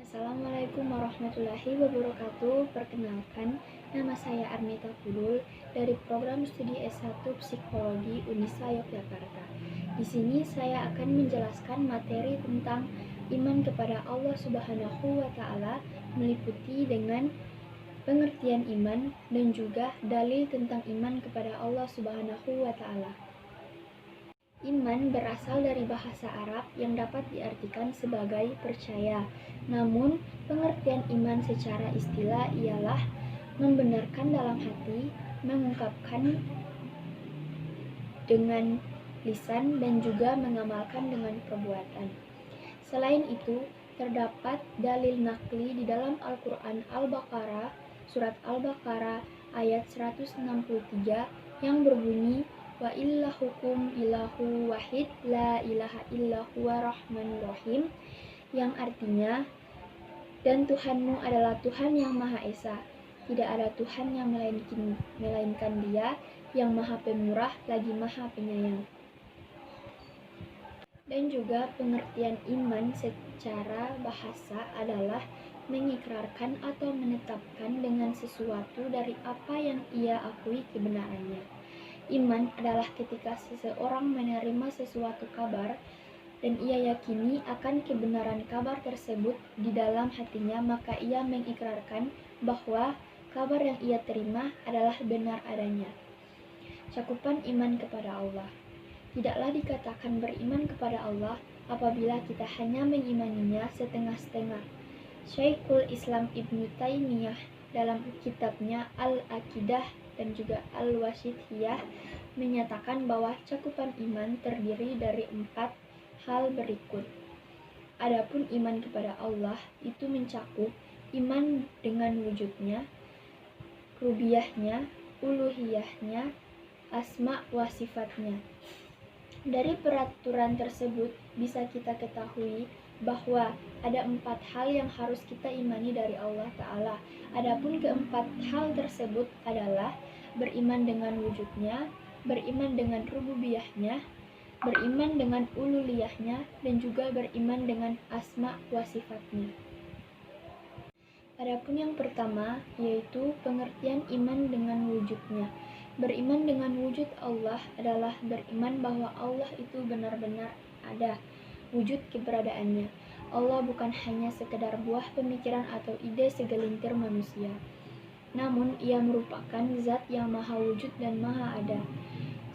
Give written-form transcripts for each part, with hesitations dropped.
Assalamualaikum warahmatullahi wabarakatuh. Perkenalkan, nama saya Arnita Kudul dari program studi S1 Psikologi Unisa Yogyakarta. Di sini saya akan menjelaskan materi tentang iman kepada Allah Subhanahu wa Ta'ala, meliputi dengan pengertian iman dan juga dalil tentang iman kepada Allah Subhanahu wa Ta'ala. Iman berasal dari bahasa Arab yang dapat diartikan sebagai percaya. Namun, pengertian iman secara istilah ialah membenarkan dalam hati, mengungkapkan dengan lisan, dan juga mengamalkan dengan perbuatan. Selain itu, terdapat dalil nakli di dalam Al-Quran Al-Baqarah, surat Al-Baqarah ayat 163 yang berbunyi, wa ilahukum ilahu wahid la ilaha illa huwa rahmanur rahim, yang artinya, dan Tuhanmu adalah Tuhan yang Maha Esa, tidak ada Tuhan yang melainkan Dia yang Maha Pemurah lagi Maha Penyayang. Dan juga pengertian iman secara bahasa adalah mengikrarkan atau menetapkan dengan sesuatu dari apa yang ia akui kebenarannya. Iman adalah ketika seseorang menerima sesuatu kabar dan ia yakini akan kebenaran kabar tersebut di dalam hatinya, maka ia mengikrarkan bahwa kabar yang ia terima adalah benar adanya. Cakupan iman kepada Allah. Tidaklah dikatakan beriman kepada Allah apabila kita hanya mengimaninya setengah-setengah. Syekhul Islam Ibnu Taimiyah dalam kitabnya Al-Aqidah dan juga Al-Wasithiyah menyatakan bahwa cakupan iman terdiri dari 4 hal berikut. Adapun iman kepada Allah itu mencakup iman dengan wujudnya, rububiyahnya, uluhiyahnya, asma wa sifatnya. Dari peraturan tersebut bisa kita ketahui bahwa ada 4 hal yang harus kita imani dari Allah Ta'ala. Adapun keempat hal tersebut adalah beriman dengan wujudnya, beriman dengan rububiyahnya, beriman dengan uluhiyahnya, dan juga beriman dengan asma wa sifatnya. Adapun yang pertama yaitu pengertian iman dengan wujudnya. Beriman dengan wujud Allah adalah beriman bahwa Allah itu benar-benar ada, wujud keberadaannya. Allah bukan hanya sekedar buah pemikiran atau ide segelintir manusia, namun ia merupakan zat yang maha wujud dan maha ada.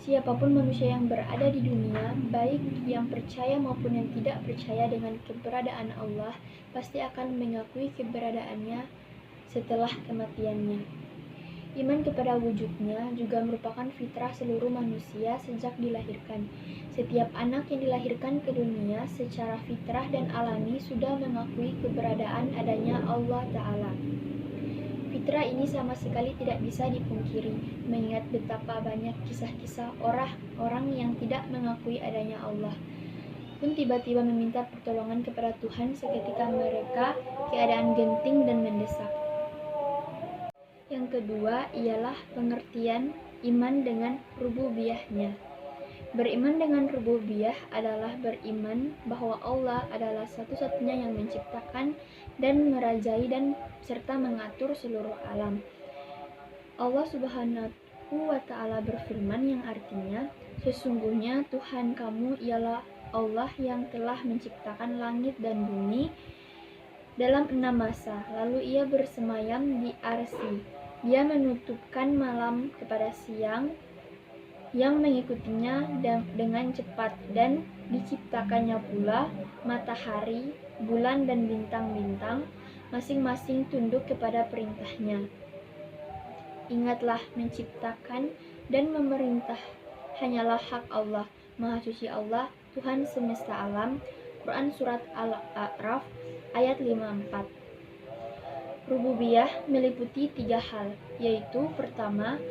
Siapapun manusia yang berada di dunia, baik yang percaya maupun yang tidak percaya dengan keberadaan Allah, pasti akan mengakui keberadaannya setelah kematiannya. Iman kepada wujudnya juga merupakan fitrah seluruh manusia sejak dilahirkan. Setiap anak yang dilahirkan ke dunia secara fitrah dan alami sudah mengakui keberadaan adanya Allah Ta'ala. Fitrah ini sama sekali tidak bisa dipungkiri, mengingat betapa banyak kisah-kisah orang yang tidak mengakui adanya Allah pun tiba-tiba meminta pertolongan kepada Tuhan seketika mereka keadaan genting dan mendesak. Yang kedua ialah pengertian iman dengan rububiyahnya. Beriman dengan rububiyah adalah beriman bahwa Allah adalah satu-satunya yang menciptakan dan merajai dan serta mengatur seluruh alam. Allah Subhanahu wa Ta'ala berfirman yang artinya, sesungguhnya Tuhan kamu ialah Allah yang telah menciptakan langit dan bumi dalam 6 masa, lalu ia bersemayam di arsy. Dia menutupkan malam kepada siang yang mengikutinya dengan cepat, dan diciptakannya pula matahari, bulan, dan bintang-bintang, masing-masing tunduk kepada perintahnya. Ingatlah, menciptakan dan memerintah hanyalah hak Allah. Maha suci Allah, Tuhan semesta alam. Quran Surat Al-A'raf ayat 54. Rububiyah meliputi 3 hal, yaitu pertama,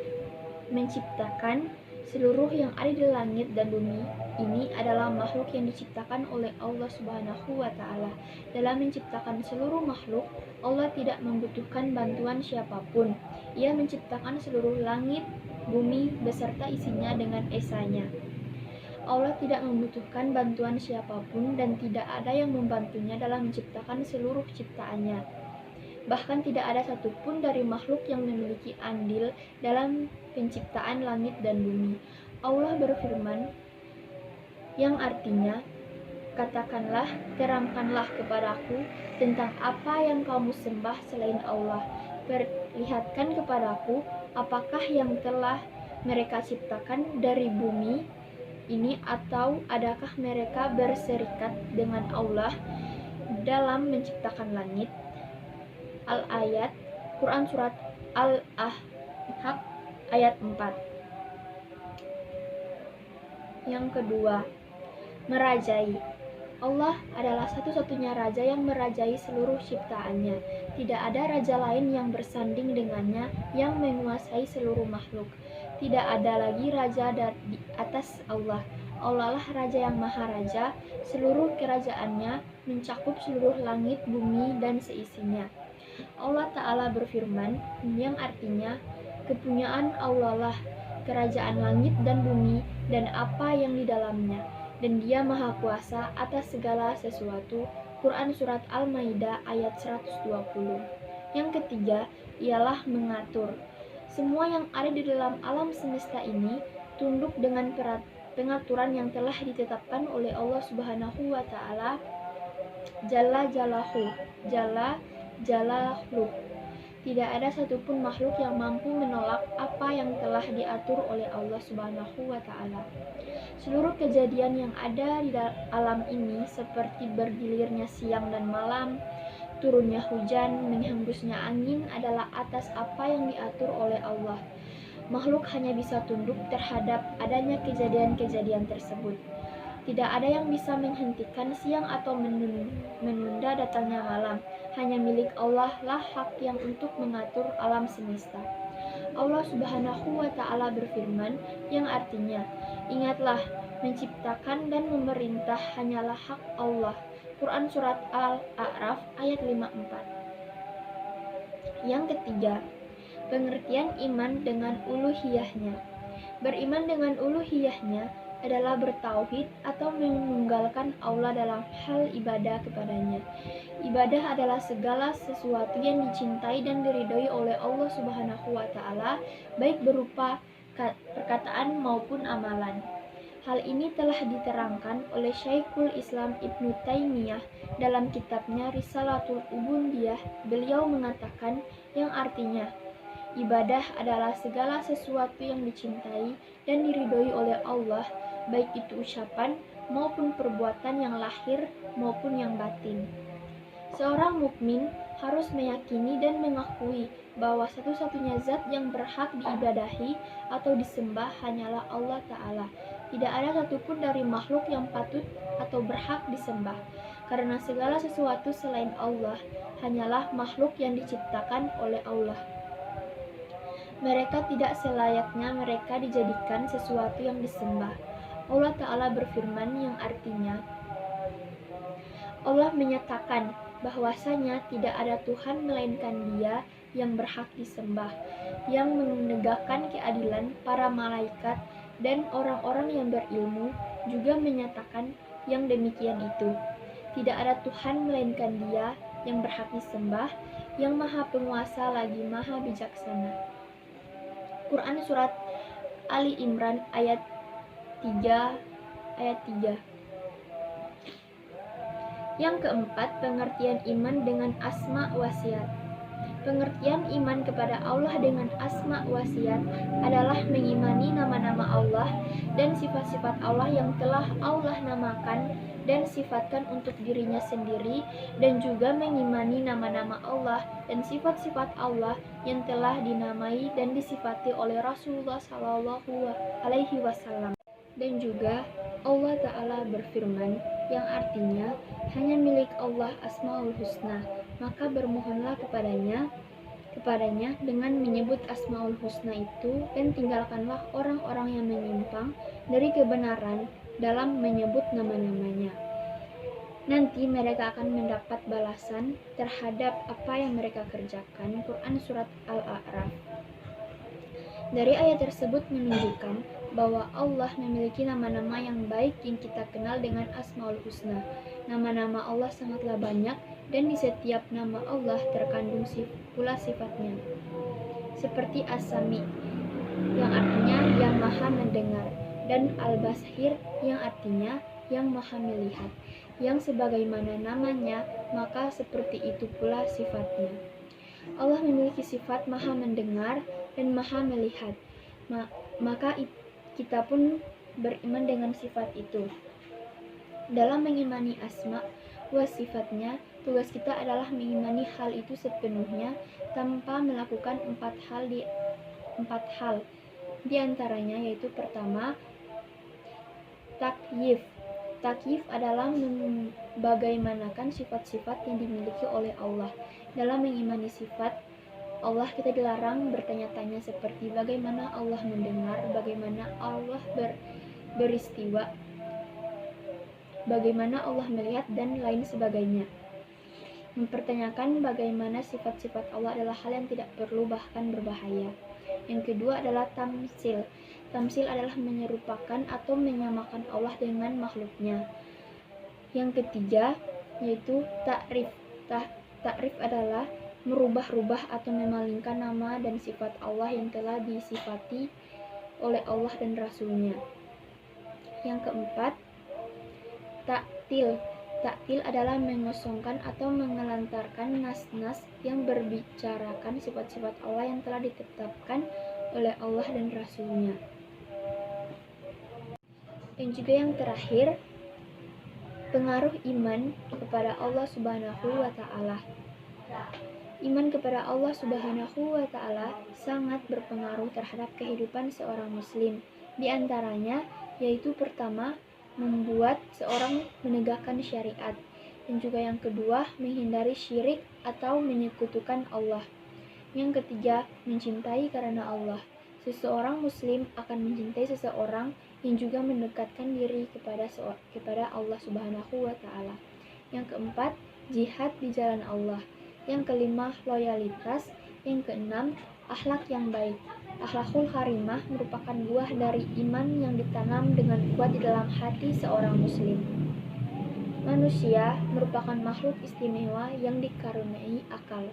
menciptakan. Seluruh yang ada di langit dan bumi ini adalah makhluk yang diciptakan oleh Allah Subhanahu wa Ta'ala. Dalam menciptakan seluruh makhluk, Allah tidak membutuhkan bantuan siapapun. Ia menciptakan seluruh langit, bumi, beserta isinya dengan esanya. Allah tidak membutuhkan bantuan siapapun dan tidak ada yang membantunya dalam menciptakan seluruh ciptaannya. Bahkan tidak ada satupun dari makhluk yang memiliki andil dalam penciptaan langit dan bumi. Allah berfirman, yang artinya, katakanlah, terangkanlah kepadaku tentang apa yang kamu sembah selain Allah. Perlihatkan kepadaku apakah yang telah mereka ciptakan dari bumi ini, atau adakah mereka berserikat dengan Allah dalam menciptakan langit. Al-Ayat, Quran Surat Al-Ahqaf ayat 4. Yang kedua, merajai. Allah adalah satu-satunya raja yang merajai seluruh ciptaannya. Tidak ada raja lain yang bersanding dengannya yang menguasai seluruh makhluk. Tidak ada lagi raja di atas Allah. Allah lah raja yang maha raja. Seluruh kerajaannya mencakup seluruh langit, bumi, dan seisinya. Allah Ta'ala berfirman, yang artinya, kepunyaan Allah lah kerajaan langit dan bumi dan apa yang di dalamnya, dan Dia Maha Kuasa atas segala sesuatu. Quran Surat Al-Maidah ayat 120. Yang ketiga, ialah mengatur. Semua yang ada di dalam alam semesta ini tunduk dengan pengaturan yang telah ditetapkan oleh Allah Subhanahu wa Ta'ala. Jalla Jalaluhu. Tidak ada satupun makhluk yang mampu menolak apa yang telah diatur oleh Allah Subhanahu wa Ta'ala. Seluruh kejadian yang ada di alam ini, seperti bergilirnya siang dan malam, turunnya hujan, menghembusnya angin, adalah atas apa yang diatur oleh Allah. Makhluk hanya bisa tunduk terhadap adanya kejadian-kejadian tersebut. Tidak ada yang bisa menghentikan siang atau menunda datangnya malam. Hanya milik Allah lah hak yang untuk mengatur alam semesta. Allah Subhanahu wa Ta'ala berfirman, yang artinya, ingatlah, menciptakan dan memerintah hanyalah hak Allah. Quran Surat Al-A'raf ayat 54. Yang ketiga, pengertian iman dengan uluhiyahnya. Beriman dengan uluhiyahnya adalah bertauhid atau menunggalkan Allah dalam hal ibadah kepadanya. Ibadah adalah segala sesuatu yang dicintai dan diridhoi oleh Allah Subhanahu wa Ta'ala, baik berupa perkataan maupun amalan. Hal ini telah diterangkan oleh Syekhul Islam Ibnu Taimiyah dalam kitabnya Risalatul Ubudiyah. Beliau mengatakan, yang artinya, ibadah adalah segala sesuatu yang dicintai dan diridhoi oleh Allah, baik itu ucapan maupun perbuatan yang lahir maupun yang batin. Seorang mukmin harus meyakini dan mengakui bahwa satu-satunya zat yang berhak diibadahi atau disembah hanyalah Allah Ta'ala. Tidak ada satupun dari makhluk yang patut atau berhak disembah, karena segala sesuatu selain Allah hanyalah makhluk yang diciptakan oleh Allah. Mereka tidak selayaknya mereka dijadikan sesuatu yang disembah. Allah Ta'ala berfirman, yang artinya, Allah menyatakan bahwasanya tidak ada Tuhan melainkan Dia yang berhak disembah, yang menegakkan keadilan. Para malaikat dan orang-orang yang berilmu juga menyatakan yang demikian itu. Tidak ada Tuhan melainkan Dia yang berhak disembah, yang maha penguasa lagi maha bijaksana. Quran Surat Ali Imran ayat 3. Yang keempat, pengertian iman dengan asma wa sifat. Pengertian iman kepada Allah dengan asma wa sifat adalah mengimani nama-nama Allah dan sifat-sifat Allah yang telah Allah namakan dan sifatkan untuk dirinya sendiri, dan juga mengimani nama-nama Allah dan sifat-sifat Allah yang telah dinamai dan disifati oleh Rasulullah SAW. Dan juga Allah Ta'ala berfirman, yang artinya, hanya milik Allah Asmaul Husna, maka bermohonlah kepadanya dengan menyebut Asmaul Husna itu, dan tinggalkanlah orang-orang yang menyimpang dari kebenaran dalam menyebut nama-namanya. Nanti mereka akan mendapat balasan terhadap apa yang mereka kerjakan. Quran Surat Al-A'raf. Dari ayat tersebut menunjukkan bahwa Allah memiliki nama-nama yang baik yang kita kenal dengan Asmaul Husna. Nama-nama Allah sangatlah banyak dan di setiap nama Allah terkandung pula sifatnya. Seperti As-Sami yang artinya yang maha mendengar dan Al-Basir yang artinya yang maha melihat. Yang sebagaimana namanya, maka seperti itu pula sifatnya. Allah memiliki sifat maha mendengar dan maha melihat. Maka kita pun beriman dengan sifat itu. Dalam mengimani asma wa sifatnya, tugas kita adalah mengimani hal itu sepenuhnya tanpa melakukan empat hal. Di antaranya yaitu pertama, takyif. Takyif adalah membagaimanakan sifat-sifat yang dimiliki oleh Allah. Dalam mengimani sifat Allah, kita dilarang bertanya-tanya seperti bagaimana Allah mendengar, bagaimana Allah beristiwa, bagaimana Allah melihat, dan lain sebagainya. Mempertanyakan bagaimana sifat-sifat Allah adalah hal yang tidak perlu bahkan berbahaya. Yang kedua adalah tamsil. Tamsil adalah menyerupakan atau menyamakan Allah dengan makhluknya. Yang ketiga yaitu takrif. Takrif adalah merubah-rubah atau memalingkan nama dan sifat Allah yang telah disifati oleh Allah dan Rasul-Nya. Yang keempat, taktil. Taktil adalah mengosongkan atau mengelantarkan nas-nas yang berbicarakan sifat-sifat Allah yang telah ditetapkan oleh Allah dan Rasul-Nya. Dan juga yang terakhir, pengaruh iman kepada Allah Subhanahu wa Ta'ala. Iman kepada Allah Subhanahu wa Ta'ala sangat berpengaruh terhadap kehidupan seorang muslim. Di antaranya yaitu pertama, membuat seorang menegakkan syariat, dan juga yang kedua, menghindari syirik atau menyekutukan Allah. Yang ketiga, mencintai karena Allah. Seseorang muslim akan mencintai seseorang yang juga mendekatkan diri kepada Allah Subhanahu wa Ta'ala. Yang keempat, jihad di jalan Allah. Yang kelima, loyalitas. Yang keenam, akhlak yang baik. Akhlakul karimah merupakan buah dari iman yang ditanam dengan kuat di dalam hati seorang muslim. Manusia merupakan makhluk istimewa yang dikaruniai akal.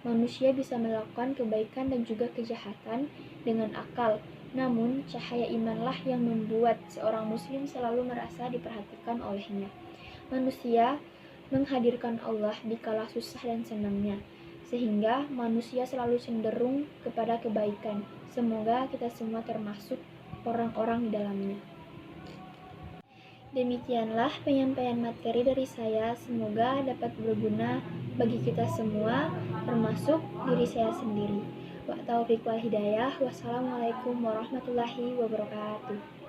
Manusia bisa melakukan kebaikan dan juga kejahatan dengan akal. Namun, cahaya imanlah yang membuat seorang muslim selalu merasa diperhatikan olehnya. Manusia menghadirkan Allah di kala susah dan senangnya, sehingga manusia selalu cenderung kepada kebaikan. Semoga kita semua termasuk orang-orang di dalamnya. Demikianlah penyampaian materi dari saya, semoga dapat berguna bagi kita semua, termasuk diri saya sendiri. Wa taufiq wal hidayah. Wassalamualaikum warahmatullahi wabarakatuh.